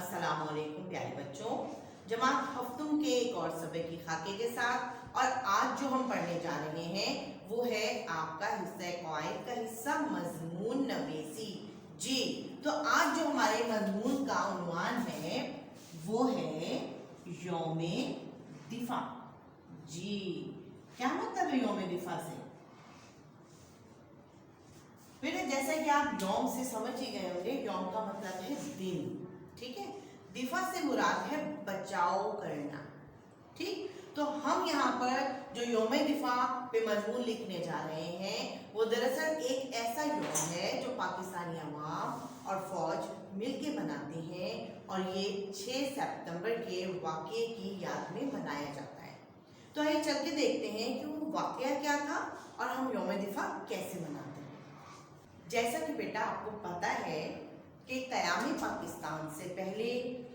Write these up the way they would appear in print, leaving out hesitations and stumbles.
السلام علیکم پیارے بچوں، جماعت ہفتم کے ایک اور سبق کی خاکے کے ساتھ اور آج جو ہم پڑھنے جا رہے ہیں وہ ہے آپ کا حصہ قواعد کا حصہ مضمون نویسی۔ جی تو آج جو ہمارے مضمون کا عنوان ہے وہ ہے یوم دفاع۔ جی کیا مطلب ہے یوم دفاع سے؟ پھر جیسا کہ آپ یوم سے سمجھ ہی گئے ہوں گے، یوم کا مطلب ہے دن، ٹھیک ہے۔ دفاع سے مراد ہے بچاؤ کرنا، ٹھیک۔ تو ہم یہاں پر جو یوم دفاع پہ مضمون لکھنے جا رہے ہیں وہ دراصل ایک ایسا یوم ہے جو پاکستانی عوام اور فوج مل کے بناتے ہیں اور یہ 6 ستمبر کے واقعے کی یاد میں منایا جاتا ہے۔ تو آئیے چل کے دیکھتے ہیں کہ وہ واقعہ کیا تھا اور ہم یوم دفاع کیسے مناتے ہیں۔ جیسا کہ بیٹا آپ کو پتہ ہے کہ قیام پاکستان سے پہلے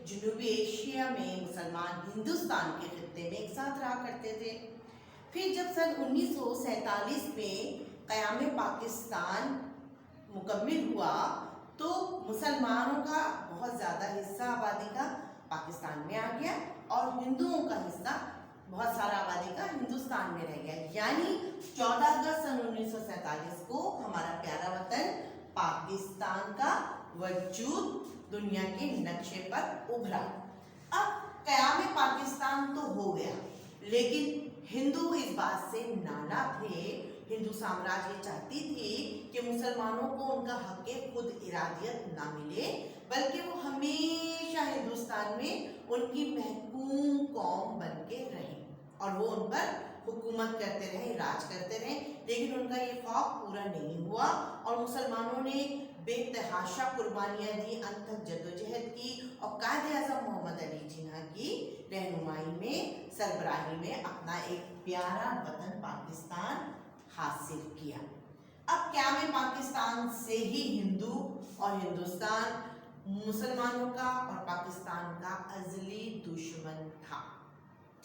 جنوبی ایشیا میں مسلمان ہندوستان کے خطے میں ایک ساتھ رہا کرتے تھے۔ پھر جب سن 1947 میں قیام پاکستان مکمل ہوا تو مسلمانوں کا بہت زیادہ حصہ آبادی کا پاکستان میں آ گیا اور ہندوؤں کا حصہ بہت سارا آبادی کا ہندوستان میں رہ گیا، یعنی 14 اگست سن 1947 کو ہمارا پیارا وطن پاکستان کا وجود دنیا کے نقشے پر ابھرا۔ اب قیام پاکستان تو ہو گیا لیکن ہندو اس بات سے نالا تھے، ہندو سامراج یہ چاہتی تھی کہ مسلمانوں کو ان کا حق خود ارادیت نہ ملے بلکہ وہ ہمیشہ ہندوستان میں ان کی محکوم قوم بن کے رہیں اور وہ ان پر حکومت کرتے رہے، راج کرتے رہے، لیکن ان کا یہ خواب پورا نہیں ہوا اور مسلمانوں نے بے تحاشا قربانیاں دی، انت تک جدوجہد کی اور قائد اعظم محمد علی جناح کی رہنمائی میں سربراہی میں اپنا ایک پیارا وطن پاکستان حاصل کیا۔ اب قیام پاکستان سے ہی ہندو اور ہندوستان مسلمانوں کا اور پاکستان کا ازلی دشمن تھا،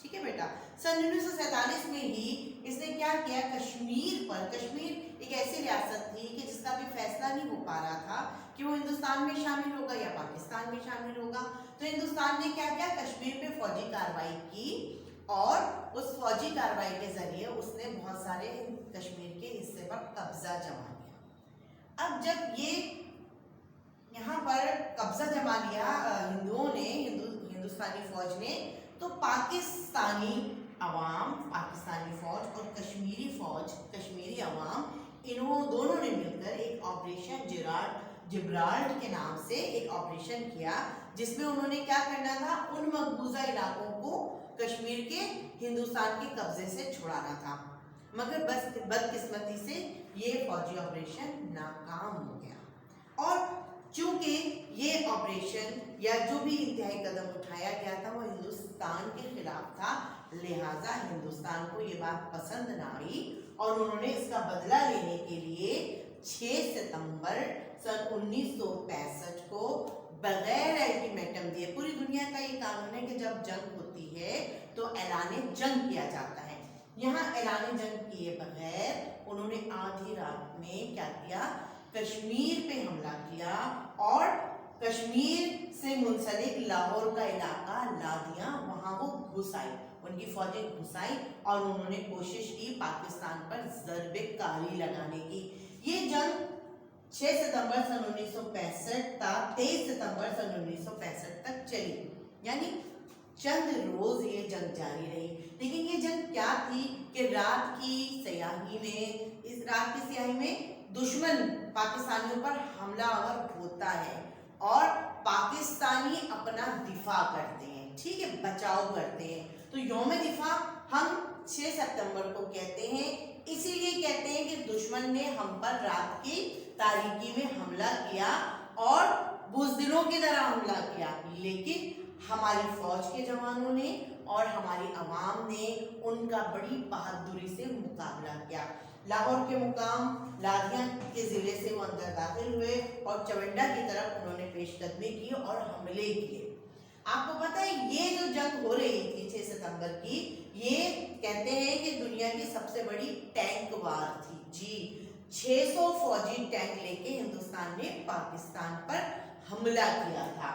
ٹھیک ہے بیٹا۔ سن 1947 میں ہی اس نے کیا کیا، کشمیر پر، کشمیر ایک ایسی ریاست تھی کہ جس کا بھی فیصلہ نہیں ہو پا رہا تھا کہ وہ ہندوستان میں شامل ہوگا یا پاکستان میں شامل ہوگا، تو ہندوستان نے کیا کیا، کشمیر میں فوجی کارروائی کی اور اس فوجی کارروائی کے ذریعے اس نے بہت سارے کشمیر کے حصے پر قبضہ جما لیا۔ اب جب یہ یہاں پر قبضہ جما لیا ہندوؤں نے، ہندوستانی فوج نے، تو پاکستانی عوام، پاکستانی فوج اور کشمیری فوج، کشمیری عوام، انہوں دونوں نے مل کر ایک آپریشن جبرالٹ کے نام سے ایک آپریشن کیا جس میں انہوں نے کیا کرنا تھا، ان مقبوضہ علاقوں کو کشمیر کے ہندوستان کے قبضے سے چھڑانا تھا، مگر بس بدقسمتی سے یہ فوجی آپریشن ناکام ہو گیا اور چونکہ یہ آپریشن یا جو بھی انتہائی قدم اٹھایا گیا تھا وہ ہندوستان کے خلاف تھا، لہٰذا ہندوستان کو یہ بات پسند نہ آئی اور انہوں نے اس کا بدلہ لینے کے لیے 6 ستمبر سن 1965 کو بغیر الٹیمیٹم دیے، پوری دنیا کا یہ قانون ہے کہ جب جنگ ہوتی ہے تو اعلان جنگ کیا جاتا ہے، یہاں اعلان جنگ کیے بغیر انہوں نے آدھی رات میں کیا کیا، کشمیر پہ حملہ کیا اور کشمیر سے منسلک لاہور کا علاقہ لادیاں، وہاں وہ گھس آئی، ان کی فوجیں گھس آئی اور انہوں نے کوشش کی پاکستان پر ضرب کاری لگانے کی۔ یہ جنگ 6 ستمبر سن 1965 تا 23 ستمبر سن 1965 تک چلی، یعنی چند روز یہ جنگ جاری رہی، لیکن یہ جنگ کیا تھی کہ رات کی سیاہی میں دشمن پاکستانیوں پر حملہ آور ہوتا ہے اور پاکستانی اپنا دفاع کرتے ہیں، ٹھیک ہے، بچاؤ کرتے ہیں۔ تو یوم دفاع ہم 6 ستمبر کو کہتے ہیں، اسی لیے کہتے ہیں کہ دشمن نے ہم پر رات کی تاریکی میں حملہ کیا اور بزدلوں کی طرح حملہ کیا، لیکن ہماری فوج کے جوانوں نے اور ہماری عوام نے ان کا بڑی بہادری سے مقابلہ کیا۔ لاہور کے مقام لادیاں کے ضلع سے وہ اندر داخل ہوئے اور چونڈا کی طرف انہوں نے پیش قدمی کی اور حملے کیے۔ آپ کو پتہ ہے یہ جو جنگ ہو رہی تھی 6 ستمبر کی، یہ کہتے ہیں کہ دنیا کی سب سے بڑی ٹینک وار تھی۔ جی 600 فوجی ٹینک لے کے ہندوستان نے پاکستان پر حملہ کیا تھا۔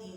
3